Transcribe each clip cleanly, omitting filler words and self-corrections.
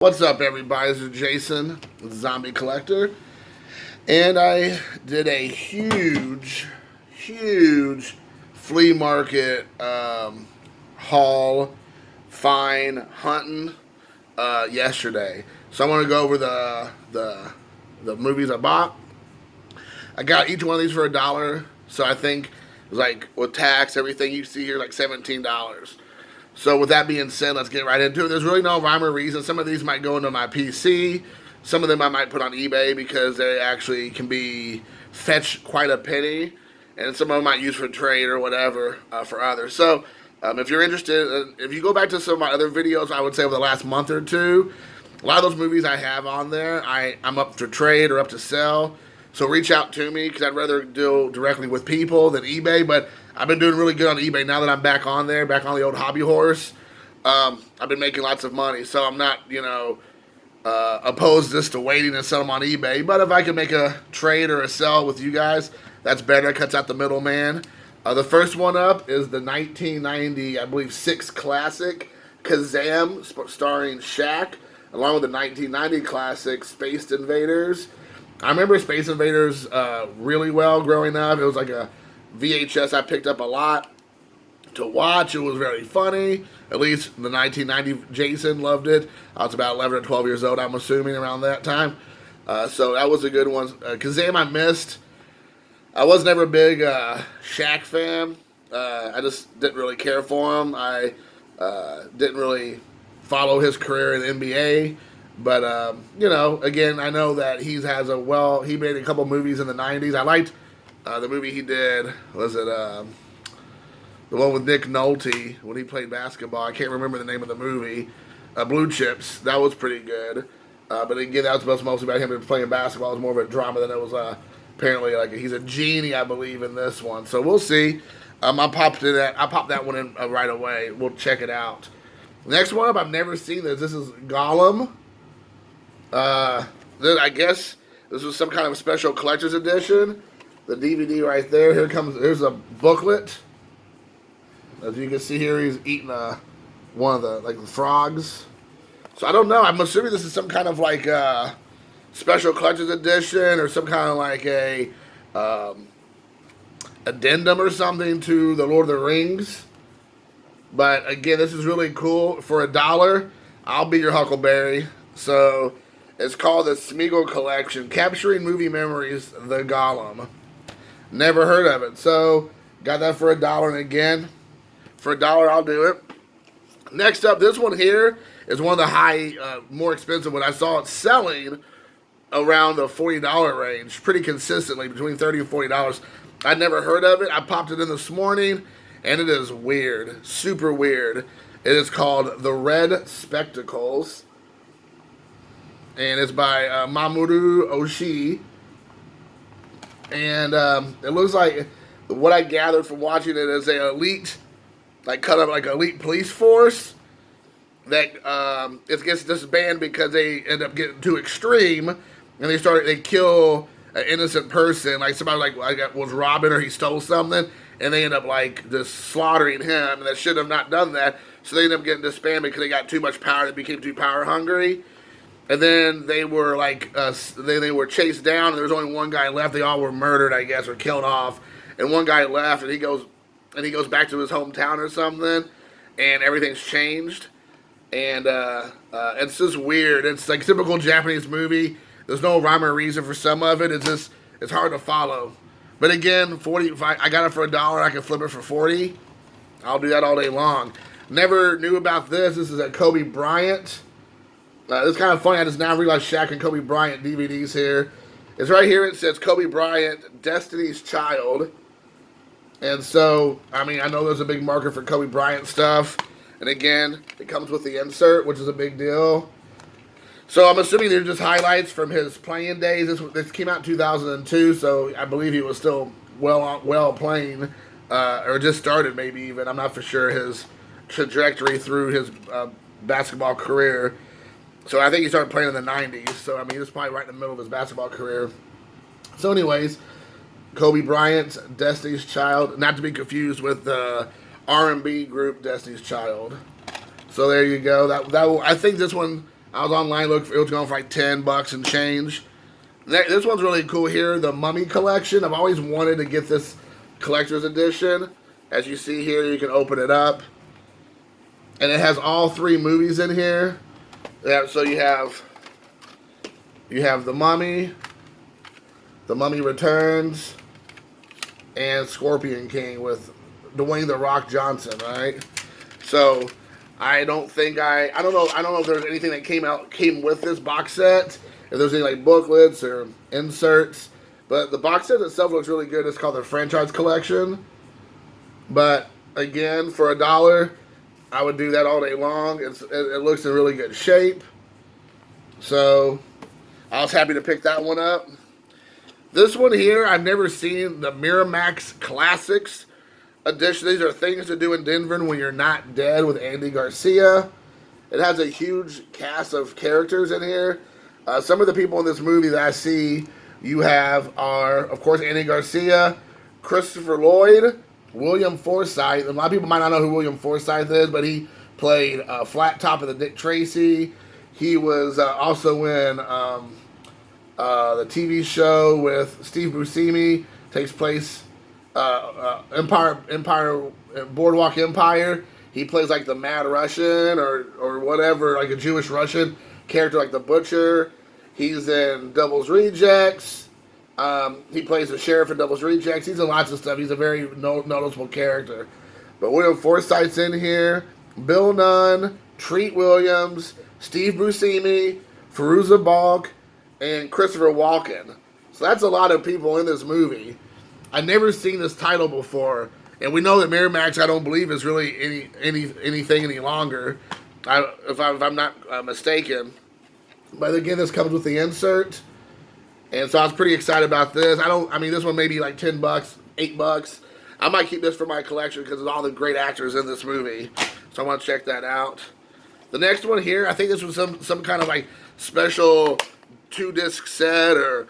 What's up, everybody? This is Jason, the Zombie Collector, and I did a huge flea market haul, fine hunting yesterday. So I want to go over the movies I bought. I got each one of these for $1, so I think it was like with tax, everything you see here, like $17. So with that being said, let's get right into it. There's really no rhyme or reason. Some of these might go into my PC. Some of them I might put on eBay because they actually can be fetch quite a penny. And some of them I might use for trade or whatever for others. So if you're interested, if you go back to some of my other videos, I would say over the last month or two, a lot of those movies I have on there, I'm up to trade or up to sell. So reach out to me because I'd rather deal directly with people than eBay. But I've been doing really good on eBay now that I'm back on there, back on the old hobby horse. I've been making lots of money, so I'm not, opposed just to waiting and sell them on eBay. But if I can make a trade or a sell with you guys, that's better. It cuts out the middleman. The first one up is the 1990, I believe, 6 classic Kazam, starring Shaq, along with the 1990 classic Space Invaders. I remember Space Invaders really well growing up. It was like a VHS I picked up a lot to watch. It was very funny. At least the 1990 Jason loved it. I was about 11 or 12 years old, I'm assuming, around that time. So that was a good one. Kazam I missed. I was never a big Shaq fan. I just didn't really care for him. I didn't really follow his career in the NBA. But, again, I know that he made a couple movies in the 90s. I liked the movie he did, the one with Nick Nolte when he played basketball. I can't remember the name of the movie. Blue Chips. That was pretty good. But again, that was mostly about him playing basketball. It was more of a drama than it was apparently like he's a genie, I believe, in this one. So we'll see. I popped that one in right away. We'll check it out. Next one up, I've never seen this. This is Gollum. I guess this was some kind of special collector's edition. The DVD right there. Here's a booklet. As you can see here, he's eating one of the frogs. So I don't know. I'm assuming this is some kind of like special collector's edition or some kind of like a addendum or something to the Lord of the Rings. But again, this is really cool. For $1, I'll be your Huckleberry. So it's called the Smeagol Collection, Capturing Movie Memories, the Gollum. Never heard of it. So got that for $1, and again, for $1, I'll do it. Next up, this one here is one of the more expensive ones. I saw it selling around the $40 range, pretty consistently, between $30 and $40. I'd never heard of it. I popped it in this morning, and it is weird, super weird. It is called The Red Spectacles, and it's by Mamoru Oshii. And it looks like, what I gathered from watching it is a elite, elite police force that it gets disbanded because they end up getting too extreme, and they kill an innocent person, like somebody was robbing or he stole something, and they end up just slaughtering him, and they should have not done that. So they end up getting disbanded because they got too much power. They became too power hungry. And then they were they were chased down, and there was only one guy left. They all were murdered, I guess, or killed off. And one guy left, and he goes back to his hometown or something, and everything's changed. And it's just weird. It's like typical Japanese movie. There's no rhyme or reason for some of it. It's hard to follow. But again, I got it for $1. I can flip it for $40. I'll do that all day long. Never knew about this. This is a Kobe Bryant. It's kind of funny. I just now realized Shaq and Kobe Bryant DVDs here. It's right here. It says Kobe Bryant, Destiny's Child. And so, I know there's a big market for Kobe Bryant stuff. And again, it comes with the insert, which is a big deal. So I'm assuming they're just highlights from his playing days. This came out in 2002, so I believe he was still well playing, or just started maybe even. I'm not for sure his trajectory through his basketball career. So I think he started playing in the 90s. So, he was probably right in the middle of his basketball career. So anyways, Kobe Bryant, Destiny's Child. Not to be confused with the R&B group Destiny's Child. So there you go. I think this one I was online looking for it was going for like $10 and change. This one's really cool here, the Mummy collection. I've always wanted to get this collector's edition. As you see here, you can open it up. And it has all 3 movies in here. So you have The Mummy Returns, and Scorpion King with Dwayne The Rock Johnson, right? So I don't know if there's anything that came with this box set. If there's any like booklets or inserts, but the box set itself looks really good. It's called the Franchise Collection. But again, for $1, I would do that all day long. It looks in really good shape. So I was happy to pick that one up. This one here, I've never seen the Miramax Classics edition. These are Things to Do in Denver When You're Not Dead with Andy Garcia. It has a huge cast of characters in here. Some of the people in this movie that I see you have are, of course, Andy Garcia, Christopher Lloyd, William Forsythe. A lot of people might not know who William Forsythe is, but he played Flat Top of the Dick Tracy. He was also in the TV show with Steve Buscemi. Takes place Boardwalk Empire. He plays like the Mad Russian or whatever, like a Jewish Russian character like the Butcher. He's in Devil's Rejects. He plays the sheriff in Devil's Rejects. He's in lots of stuff. He's a very noticeable character. But William Forsythe's in here. Bill Nunn, Treat Williams, Steve Buscemi, Fairuza Balk, and Christopher Walken. So that's a lot of people in this movie. I've never seen this title before. And we know that Miramax, I don't believe, is really anything any longer. If I'm not mistaken. But again, this comes with the insert. And so I was pretty excited about this. This one may be like $10, $8. I might keep this for my collection because of all the great actors in this movie. So I want to check that out. The next one here, I think this was some kind of like special 2-disc set or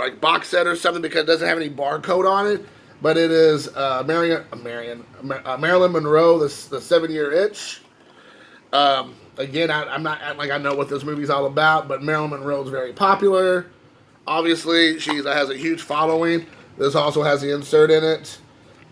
like box set or something because it doesn't have any barcode on it. But it is Marilyn Monroe, the 7-Year Itch. Again, I'm not acting like I know what this movie's all about, but Marilyn Monroe is very popular. Obviously, she has a huge following. This also has the insert in it.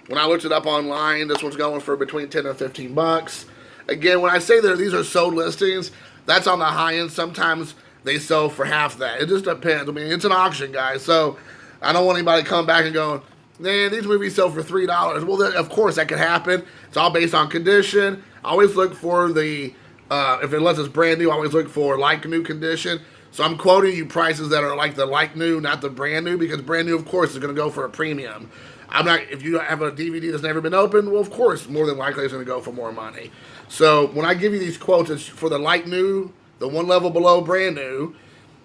When I looked it up online, this one's going for between $10 and $15. Again, when I say that these are sold listings, that's on the high end. Sometimes they sell for half that. It just depends. I mean, it's an auction, guys, so I don't want anybody coming back and going, man, these movies sell for $3. Well, then, of course, that could happen. It's all based on condition. I always look for unless it's brand new, I always look for like new condition. So I'm quoting you prices that are like the like new, not the brand new, because brand new, of course, is going to go for a premium. If you have a DVD that's never been opened, well, of course, more than likely it's going to go for more money. So when I give you these quotes, it's for the like new, the one level below brand new,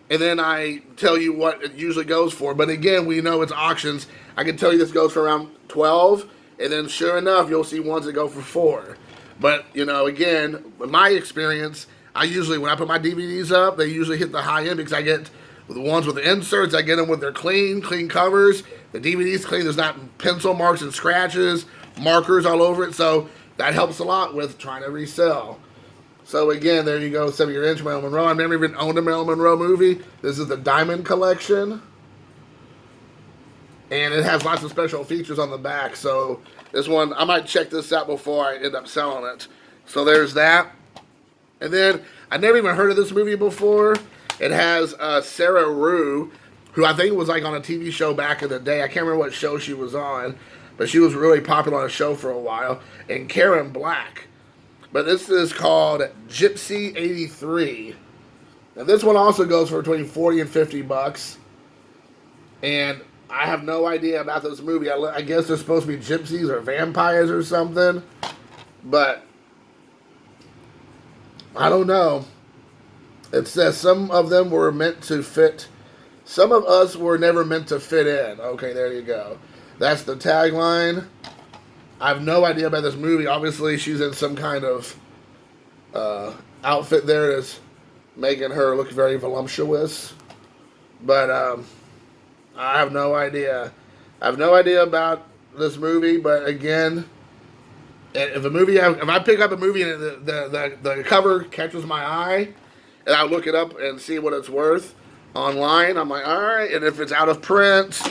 and then I tell you what it usually goes for. But again, we know it's auctions. I can tell you this goes for around $12, and then sure enough, you'll see ones that go for $4. But, again, in my experience, when I put my DVDs up, they usually hit the high end because I get the ones with the inserts, I get them with their clean covers. The DVD's clean, there's not pencil marks and scratches, markers all over it, so that helps a lot with trying to resell. So again, there you go, 7-Year Itch, Marilyn Monroe. I've never even owned a Marilyn Monroe movie. This is the Diamond Collection. And it has lots of special features on the back, so this one, I might check this out before I end up selling it. So there's that. And then, I never even heard of this movie before. It has Sarah Rue, who I think was like on a TV show back in the day. I can't remember what show she was on, but she was really popular on a show for a while. And Karen Black. But this is called Gypsy 83. And this one also goes for between $40 and $50. And I have no idea about this movie. I guess they're supposed to be gypsies or vampires or something. But I don't know. It says some of them were meant to fit. Some of us were never meant to fit in. Okay, there you go. That's the tagline. I have no idea about this movie. Obviously, she's in some kind of outfit there that's making her look very voluptuous. But I have no idea. I have no idea about this movie. But again, if I pick up a movie and the cover catches my eye, and I look it up and see what it's worth online. I'm like, all right, and if it's out of print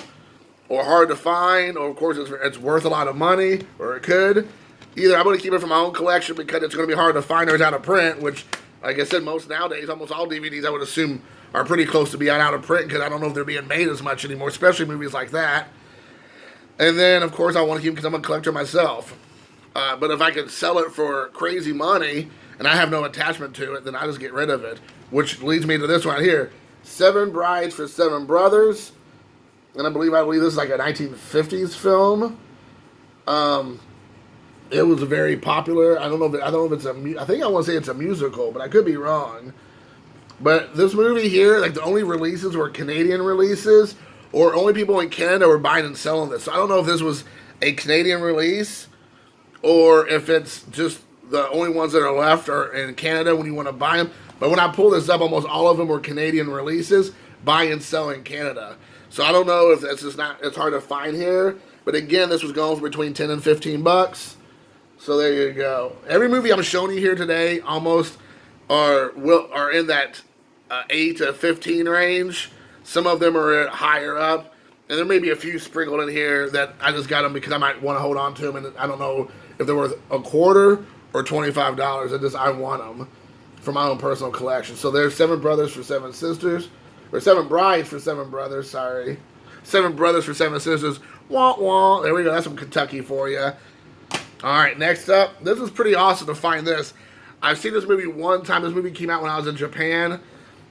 or hard to find, or of course it's worth a lot of money, or it could, either I'm going to keep it for my own collection because it's going to be hard to find or it's out of print, which, like I said, most nowadays, almost all DVDs I would assume are pretty close to being out of print because I don't know if they're being made as much anymore, especially movies like that. And then, of course, I want to keep it because I'm a collector myself. But if I could sell it for crazy money and I have no attachment to it, then I just get rid of it. Which leads me to this one here. 7 Brides for 7 Brothers. And I believe this is like a 1950s film. It was very popular. I don't know if it's I think I want to say it's a musical, but I could be wrong. But this movie here, like the only releases were Canadian releases, or only people in Canada were buying and selling this. So I don't know if this was a Canadian release, or if it's just the only ones that are left are in Canada when you want to buy them. But when I pull this up, almost all of them were Canadian releases, buy and sell in Canada. So I don't know if it's hard to find here. But again, this was going for between 10 and 15 bucks. So there you go. Every movie I'm showing you here today almost are in that 8 to 15 range. Some of them are higher up. And there may be a few sprinkled in here that I just got them because I might want to hold on to them. And I don't know if they're worth a quarter or $25. I want them for my own personal collection. So there's 7 Brothers for 7 Sisters. Or 7 Brides for 7 Brothers, sorry. 7 Brothers for 7 Sisters. Wah, wah. There we go. That's from Kentucky for you. All right, next up. This is pretty awesome to find this. I've seen this movie one time. This movie came out when I was in Japan,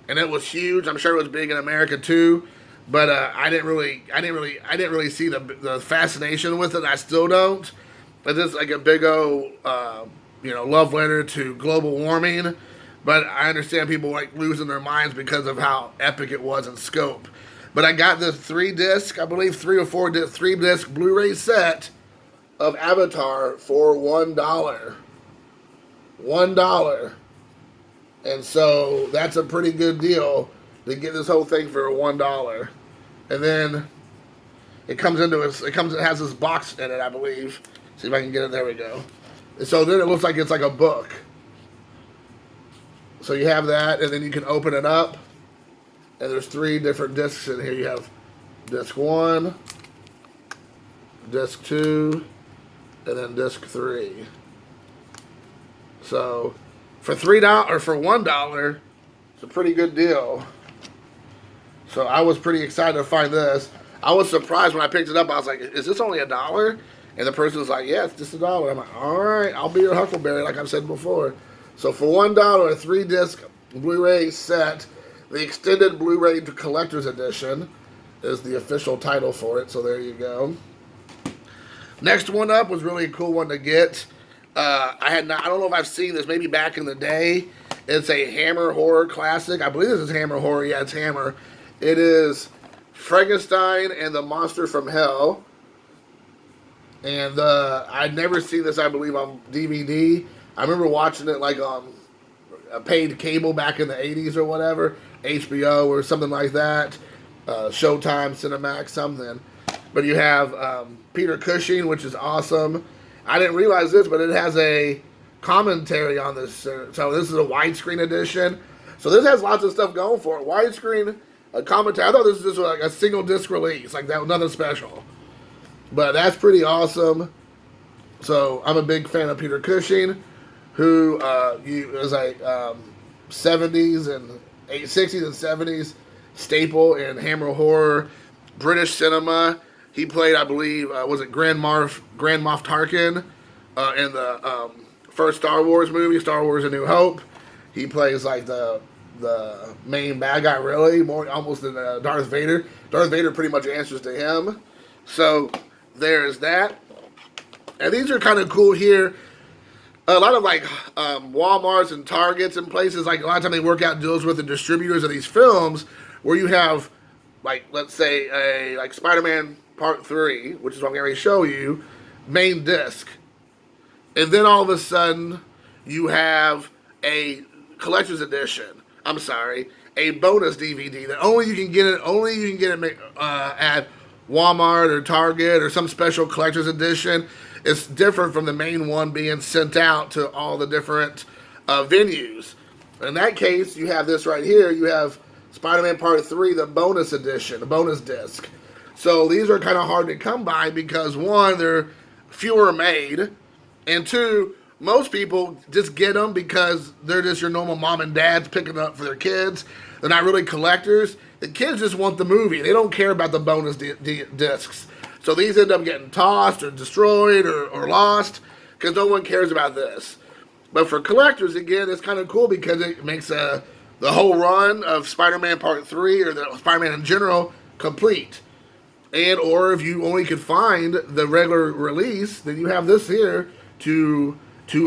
and it was huge. I'm sure it was big in America too, but I didn't really see the fascination with it. I still don't. But this is like a big old love letter to global warming. But I understand people like losing their minds because of how epic it was in scope. But I got this 3-disc, I believe 3 or 3-disc Blu-ray set of Avatar for $1. $1. And so that's a pretty good deal to get this whole thing for $1. And then it has this box in it, I believe. See if I can get it. There we go. And so then it looks like it's like a book. So you have that, and then you can open it up, and there's 3 different discs in here. You have disc 1, disc 2, and then disc 3. So for $3 or for $1, it's a pretty good deal. So I was pretty excited to find this. I was surprised when I picked it up. I was like, "Is this only $1?" And the person was like, "Yeah, it's just $1." I'm like, "All right, I'll be your Huckleberry," like I've said before. So for $1, a 3-disc Blu-ray set, the extended Blu-ray collector's edition is the official title for it. So there you go. Next one up was really a cool one to get. I don't know if I've seen this, maybe back in the day. It's a Hammer horror classic. I believe this is Hammer horror. Yeah, it's Hammer. It is Frankenstein and the Monster from Hell. And I'd never seen this, I believe, on DVD. I remember watching it like on a paid cable back in the 80s or whatever. HBO or something like that. Showtime, Cinemax, something. But you have Peter Cushing, which is awesome. I didn't realize this, but it has a commentary on this. So this is a widescreen edition. So this has lots of stuff going for it. Widescreen commentary. I thought this was just like a single disc release, like that, nothing special. But that's pretty awesome. So I'm a big fan of Peter Cushing, who is a 70s and 60s and 70s staple in Hammer horror, British cinema. He played, I believe, was it Grand Moff Tarkin in the first Star Wars movie, Star Wars: A New Hope. He plays like the main bad guy, really, more almost than Darth Vader. Darth Vader pretty much answers to him. So there's that. And these are kind of cool here. A lot of like Walmarts and Targets and places, like a lot of time they work out deals with the distributors of these films where you have, like, let's say like SpiderMan Part 3, which is what I'm going to show you, main disc. And then all of a sudden you have a collector's edition. I'm sorry, a bonus DVD that only you can get it at Walmart or Target or some special collector's edition. It's different from the main one being sent out to all the different venues. In that case, you have this right here. You have Spider-Man Part 3, the bonus edition, the bonus disc. So these are kind of hard to come by because, one, they're fewer made, and two, most people just get them because they're just your normal mom and dads picking them up for their kids. They're not really collectors. The kids just want the movie. They don't care about the bonus discs. So these end up getting tossed or destroyed or lost because no one cares about this. But for collectors, again, it's kind of cool because it makes the whole run of Spider-Man Part 3 or the Spider-Man in general complete. And or if you only could find the regular release, then you have this here to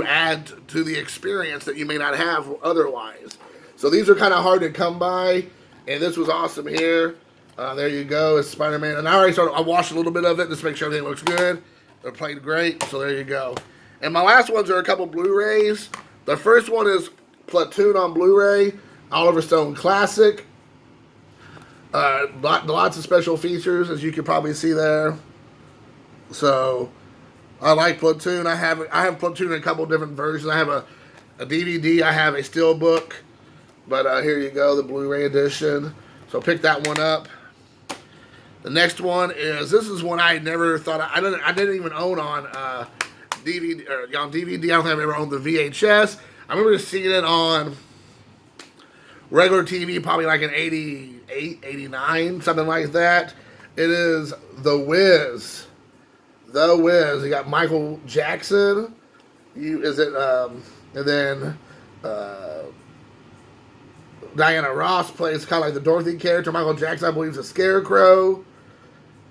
add to the experience that you may not have otherwise. So these are kind of hard to come by, and this was awesome here. There you go, it's Spider-Man. And I watched a little bit of it just to make sure everything looks good. They're played great, so there you go. And my last ones are a couple Blu-rays. The first one is Platoon on Blu-ray, Oliver Stone classic. Lots of special features, as you can probably see there. So I like Platoon. I have Platoon in a couple different versions. I have a DVD. I have a steelbook. But here you go, the Blu-ray edition. So pick that one up. The next one is, this is one I never thought, I didn't even own on DVD, or on DVD. I don't think I've ever owned the VHS. I remember just seeing it on regular TV, probably like in 88, 89, something like that. It is The Wiz. The Wiz. You got Michael Jackson. And then Diana Ross plays kind of like the Dorothy character. Michael Jackson, I believe, is a scarecrow.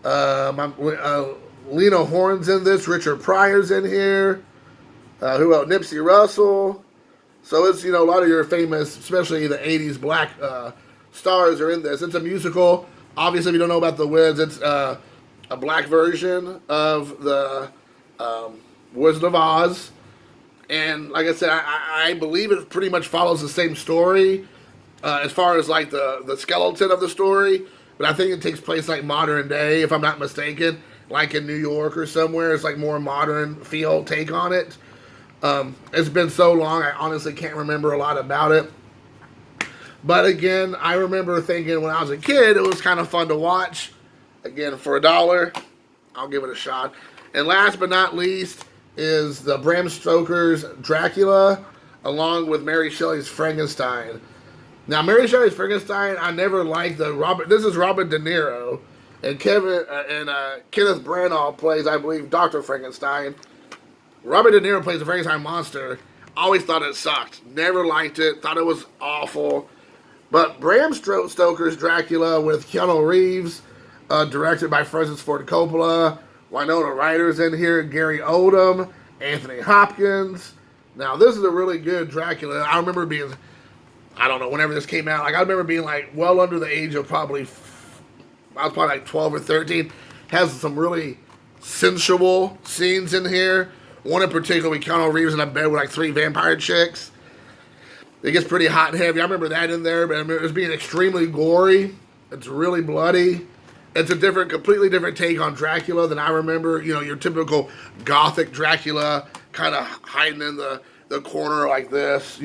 Lena Horne's in this. Richard Pryor's in here. Who else? Nipsey Russell. So it's, a lot of your famous, especially the 80s black stars are in this. It's a musical. Obviously, if you don't know about The Wiz, it's a black version of the Wizard of Oz. And like I said, I believe it pretty much follows the same story as far as like the skeleton of the story. But I think it takes place like modern day, if I'm not mistaken, like in New York or somewhere. It's like more modern feel take on it. It's been so long, I honestly can't remember a lot about it. But again, I remember thinking when I was a kid, it was kind of fun to watch. Again, for $1, I'll give it a shot. And last but not least is the Bram Stoker's Dracula, along with Mary Shelley's Frankenstein. Now, Mary Shelley's Frankenstein, I never liked this is Robert De Niro, and Kenneth Branagh plays, I believe, Dr. Frankenstein. Robert De Niro plays the Frankenstein monster. Always thought it sucked. Never liked it. Thought it was awful. But Bram Stoker's Dracula with Keanu Reeves, directed by Francis Ford Coppola. Winona Ryder's in here. Gary Oldman. Anthony Hopkins. Now, this is a really good Dracula. I remember being, I don't know, whenever this came out, like I remember being like well under the age of I was probably like 12 or 13. Has some really sensual scenes in here. One in particular with Keanu Reeves in a bed with like 3 vampire chicks. It gets pretty hot and heavy. I remember that in there, but I remember it was being extremely gory. It's really bloody. It's a completely different take on Dracula than I remember. Your typical gothic Dracula kind of hiding in the corner like this,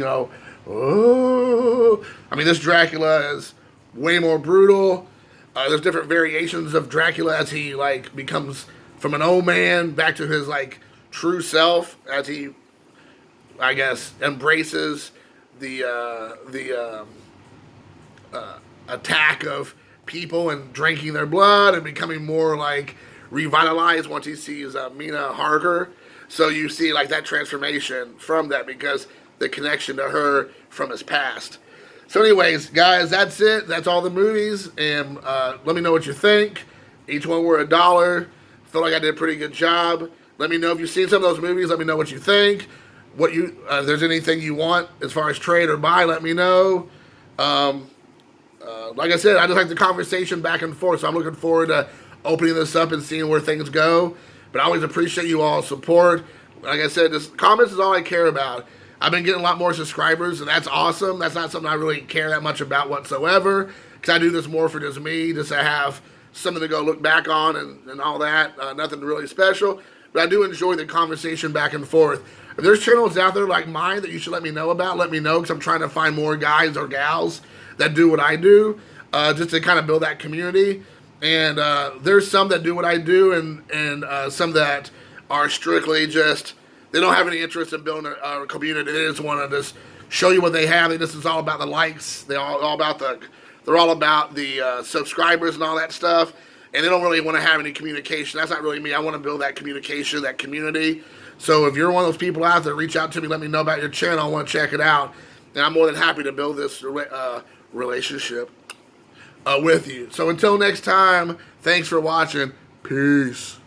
Oh. I mean, this Dracula is way more brutal. There's different variations of Dracula as he becomes from an old man back to his true self as he, I guess, embraces the attack of people and drinking their blood and becoming more revitalized once he sees Mina Harker. So you see that transformation from that because the connection to her from his past. So anyways, guys, that's it. That's all the movies. And let me know what you think. Each one were $1. Feel like I did a pretty good job. Let me know if you've seen some of those movies. Let me know what you think. If there's anything you want as far as trade or buy, let me know. Like I said, I just like the conversation back and forth. So I'm looking forward to opening this up and seeing where things go. But I always appreciate you all's support. Like I said, just comments is all I care about. I've been getting a lot more subscribers, and that's awesome. That's not something I really care that much about whatsoever, because I do this more for just me, just to have something to go look back on and all that. Nothing really special, but I do enjoy the conversation back and forth. If there's channels out there like mine that you should let me know about, let me know, because I'm trying to find more guys or gals that do what I do, just to kind of build that community. And there's some that do what I do, and some that are strictly just, they don't have any interest in building a community. They just want to just show you what they have. This is all about the likes. They're all about the subscribers and all that stuff. And they don't really want to have any communication. That's not really me. I want to build that communication, that community. So if you're one of those people out there, reach out to me. Let me know about your channel. I want to check it out. And I'm more than happy to build this relationship with you. So until next time, thanks for watching. Peace.